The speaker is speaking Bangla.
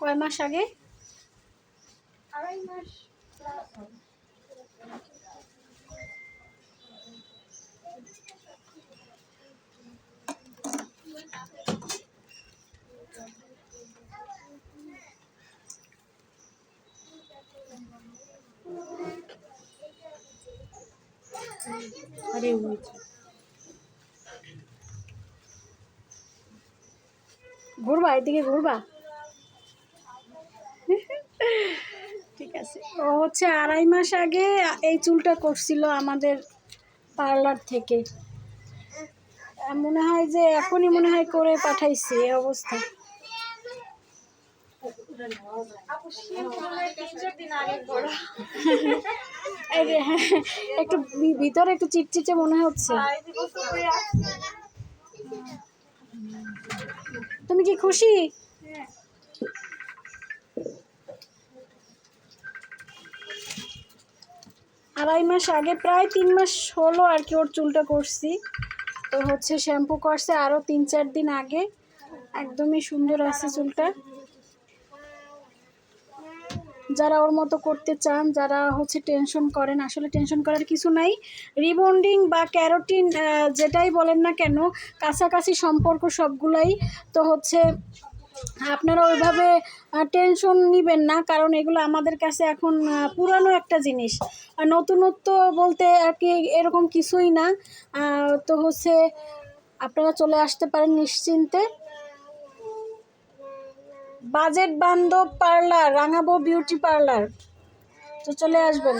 কয় মাস আগে? 2.5 মাস। আরে উঠেছে, ঘুরবা এদিকে ঘুরবা। ঠিক আছে। ও হচ্ছে 2.5 মাস আগে এই চুলটা করছিল আমাদের পার্লার থেকে। মনে হয় যে এখনই মনে হয় করে পাঠাইছি এই অবস্থা। এই যে হ্যাঁ, একটু ভিতরে একটু চিটচিটে মনে হচ্ছে। তুমি কি খুশি? 2.5 মাস আগে, প্রায় 3 মাস হলো আর কি ওর চুলটা করছি। তো হচ্ছে শ্যাম্পু করছে আরও 3-4 দিন আগে। একদমই সুন্দর আছে চুলটা। যারা ওর মতো করতে চান, যারা হচ্ছে টেনশন করেন, আসলে টেনশন করার কিছু নাই। রিবন্ডিং বা ক্যারোটিন যেটাই বলেন না কেন, কাছাকাছি সম্পর্ক সবগুলাই। তো হচ্ছে আপনারা ওইভাবে টেনশন নেবেন না, কারণ এগুলো আমাদের কাছে এখন পুরানো একটা জিনিস। আর নতুনত্ব বলতে আর কি এরকম কিছুই না। তো হচ্ছে আপনারা চলে আসতে পারেন নিশ্চিন্তে। বাজেট বান্ধব পার্লার, রাঙাবো বিউটি পার্লার, তো চলে আসবেন।